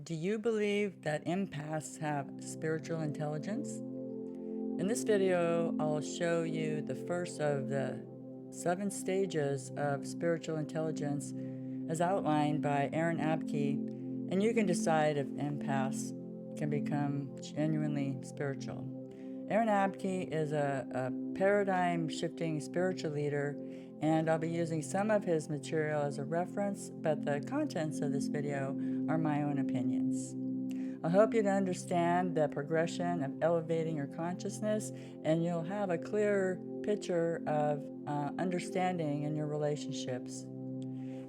Do you believe that empaths have spiritual intelligence? In this video, I'll show you the first of the 7 stages of spiritual intelligence as outlined by Abke, and you can decide if empaths can become genuinely spiritual. Abke is a paradigm-shifting spiritual leader, and I'll be using some of his material as a reference, but the contents of this video are my own opinions. I'll help you to understand the progression of elevating your consciousness, and you'll have a clearer picture of understanding in your relationships.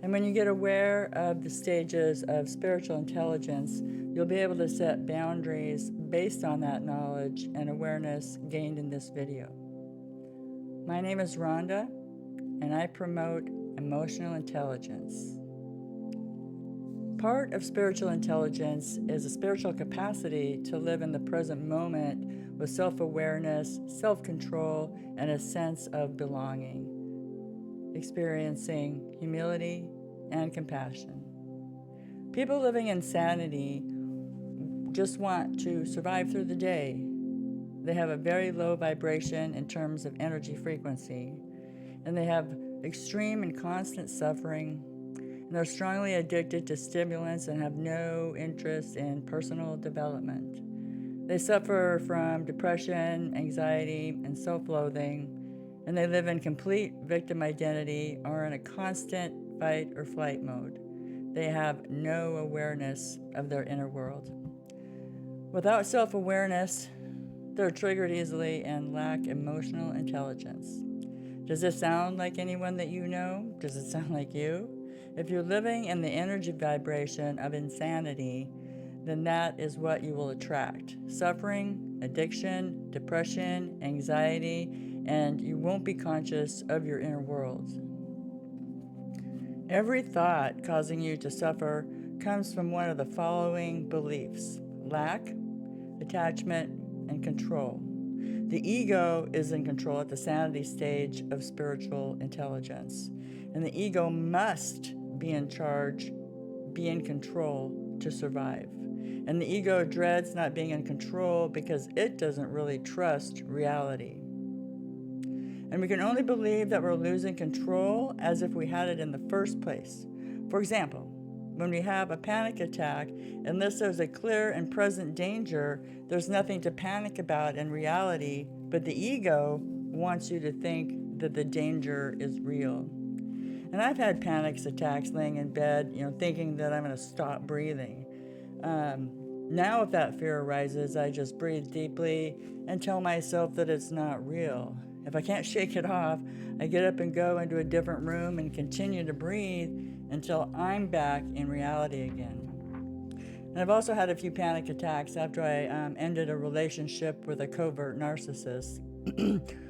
And when you get aware of the stages of spiritual intelligence, you'll be able to set boundaries based on that knowledge and awareness gained in this video. My name is Rhonda, and I promote emotional intelligence. Part of spiritual intelligence is a spiritual capacity to live in the present moment with self-awareness, self-control, and a sense of belonging, experiencing humility and compassion. People living in sanity just want to survive through the day. They have a very low vibration in terms of energy frequency, and they have extreme and constant suffering, and they're strongly addicted to stimulants and have no interest in personal development. They suffer from depression, anxiety, and self-loathing, and they live in complete victim identity or in a constant fight or flight mode. They have no awareness of their inner world. Without self-awareness, they're triggered easily and lack emotional intelligence. Does this sound like anyone that you know? Does it sound like you? If you're living in the energy vibration of insanity, then that is what you will attract. Suffering, addiction, depression, anxiety, and you won't be conscious of your inner world. Every thought causing you to suffer comes from one of the following beliefs: lack, attachment, and control. The ego is in control at the sanity stage of spiritual intelligence, and the ego must be in charge, be in control to survive. And the ego dreads not being in control because it doesn't really trust reality. And we can only believe that we're losing control as if we had it in the first place. For example, when we have a panic attack, unless there's a clear and present danger, there's nothing to panic about in reality, but the ego wants you to think that the danger is real. And I've had panic attacks laying in bed, thinking that I'm going to stop breathing. Now if that fear arises, I just breathe deeply and tell myself that it's not real. If I can't shake it off, I get up and go into a different room and continue to breathe until I'm back in reality again. And I've also had a few panic attacks after I ended a relationship with a covert narcissist,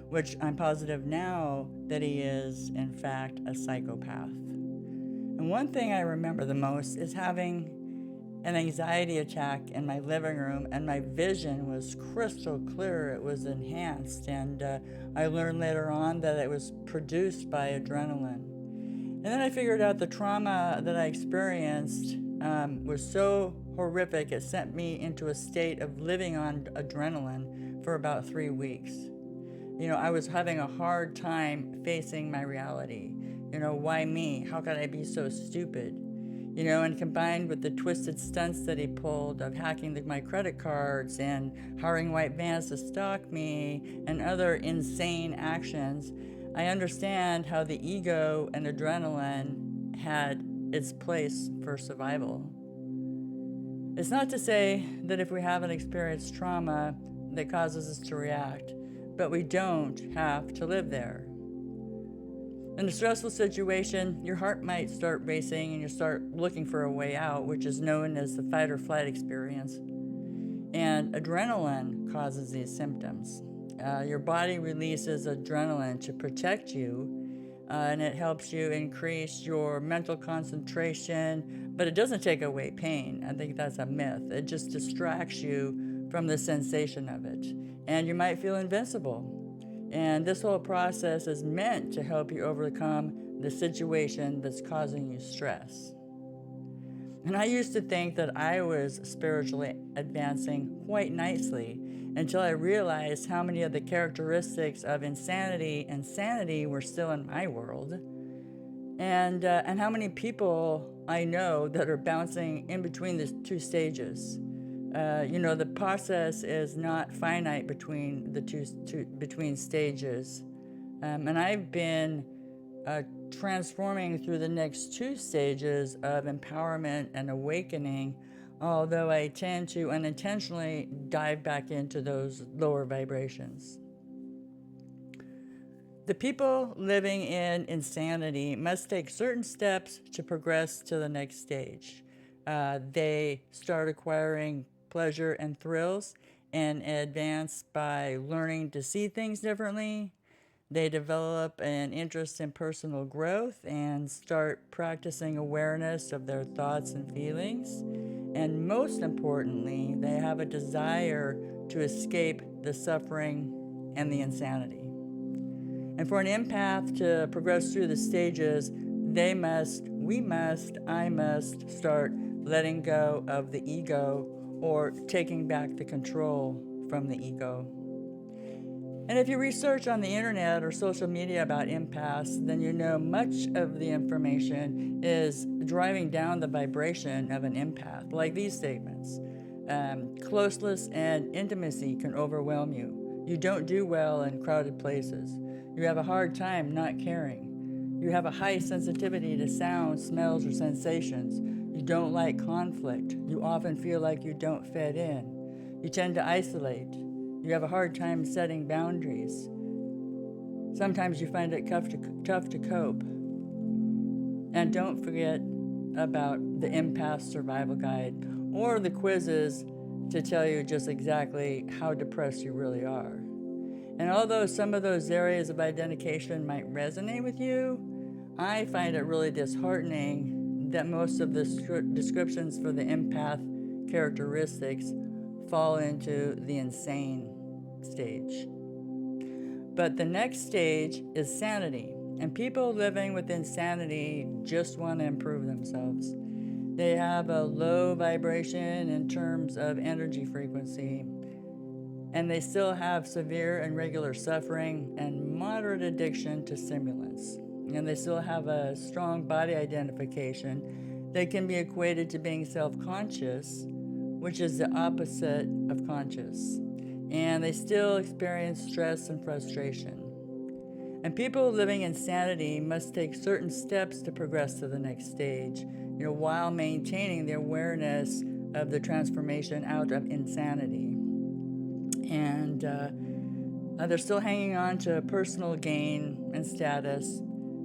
which I'm positive now that he is, in fact, a psychopath. And one thing I remember the most is having an anxiety attack in my living room, and my vision was crystal clear. It was enhanced, and I learned later on that it was produced by adrenaline. And then I figured out the trauma that I experienced was so horrific, it sent me into a state of living on adrenaline for about 3 weeks. I was having a hard time facing my reality. Why me? How could I be so stupid? And combined with the twisted stunts that he pulled of hacking my credit cards and hiring white vans to stalk me and other insane actions, I understand how the ego and adrenaline had its place for survival. It's not to say that if we haven't experienced trauma that causes us to react, but we don't have to live there. In a stressful situation, your heart might start racing and you start looking for a way out, which is known as the fight or flight experience. And adrenaline causes these symptoms. Your body releases adrenaline to protect you, and it helps you increase your mental concentration, but it doesn't take away pain. I think that's a myth. It just distracts you from the sensation of it. And you might feel invincible. And this whole process is meant to help you overcome the situation that's causing you stress. And I used to think that I was spiritually advancing quite nicely until I realized how many of the characteristics of insanity and sanity were still in my world, and how many people I know that are bouncing in between the two stages. The process is not finite between the between stages, and I've been transforming through the next two stages of empowerment and awakening, although I tend to unintentionally dive back into those lower vibrations. The people living in insanity must take certain steps to progress to the next stage. They start acquiring pleasure and thrills and advance by learning to see things differently. They develop an interest in personal growth and start practicing awareness of their thoughts and feelings. And most importantly, they have a desire to escape the suffering and the insanity. And for an empath to progress through the stages, I must start letting go of the ego, or taking back the control from the ego. And if you research on the internet or social media about empaths, then you know much of the information is driving down the vibration of an empath, like these statements. Closeness and intimacy can overwhelm you. You don't do well in crowded places. You have a hard time not caring. You have a high sensitivity to sounds, smells, or sensations. You don't like conflict. You often feel like you don't fit in. You tend to isolate. You have a hard time setting boundaries. Sometimes you find it tough to cope. And don't forget about the Empath Survival Guide or the quizzes to tell you just exactly how depressed you really are. And although some of those areas of identification might resonate with you, I find it really disheartening that most of the descriptions for the empath characteristics fall into the insane stage. But the next stage is sanity, and people living with insanity just want to improve themselves. They have a low vibration in terms of energy frequency, and they still have severe and regular suffering and moderate addiction to stimulants. And they still have a strong body identification that can be equated to being self-conscious, which is the opposite of conscious. And they still experience stress and frustration. And people living in sanity must take certain steps to progress to the next stage, while maintaining the awareness of the transformation out of insanity. And they're still hanging on to personal gain and status,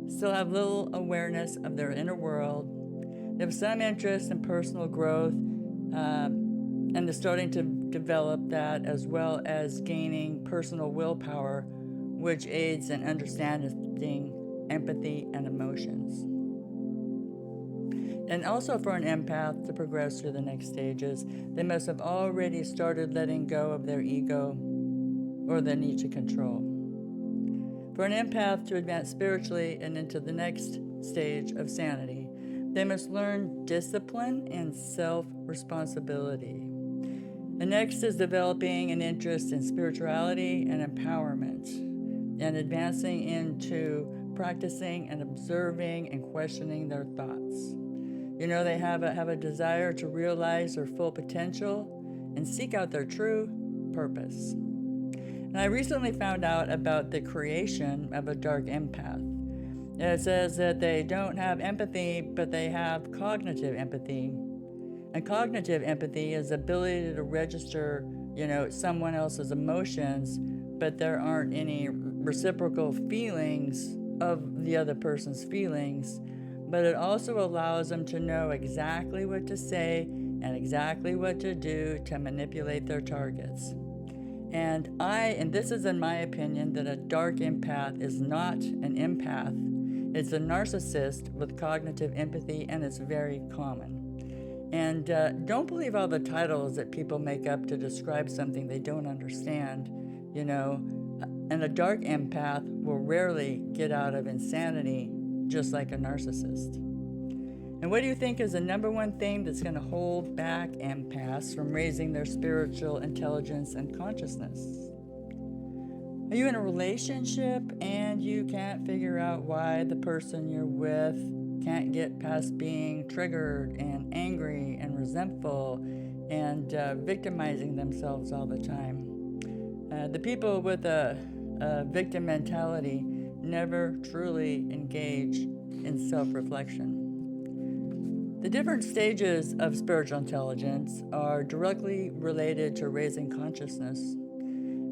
still have little awareness of their inner world. They have some interest in personal growth, and they're starting to develop that, as well as gaining personal willpower, which aids in understanding empathy and emotions. And also, for an empath to progress through the next stages, they must have already started letting go of their ego or the need to control. For an empath to advance spiritually and into the next stage of sanity, they must learn discipline and self-responsibility. The next is developing an interest in spirituality and empowerment, and advancing into practicing and observing and questioning their thoughts. They have a desire to realize their full potential and seek out their true purpose. And I recently found out about the creation of a dark empath. It says that they don't have empathy, but they have cognitive empathy. And cognitive empathy is the ability to register, someone else's emotions, but there aren't any reciprocal feelings of the other person's feelings. But it also allows them to know exactly what to say and exactly what to do to manipulate their targets. And this is in my opinion, that a dark empath is not an empath. It's a narcissist with cognitive empathy, and it's very common. And don't believe all the titles that people make up to describe something they don't understand, And a dark empath will rarely get out of insanity, just like a narcissist. And what do you think is the number one thing that's going to hold back empaths from raising their spiritual intelligence and consciousness? Are you in a relationship and you can't figure out why the person you're with can't get past being triggered and angry and resentful and victimizing themselves all the time? The people with a victim mentality never truly engage in self-reflection. The different stages of spiritual intelligence are directly related to raising consciousness.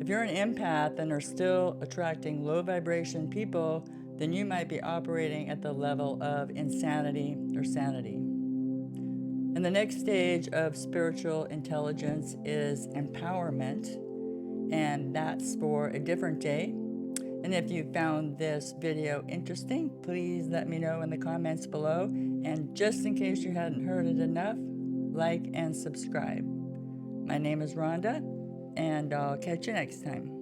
If you're an empath and are still attracting low vibration people, then you might be operating at the level of insanity or sanity. And the next stage of spiritual intelligence is empowerment, and that's for a different day. And if you found this video interesting, please let me know in the comments below. And just in case you hadn't heard it enough, like and subscribe. My name is Rhonda, and I'll catch you next time.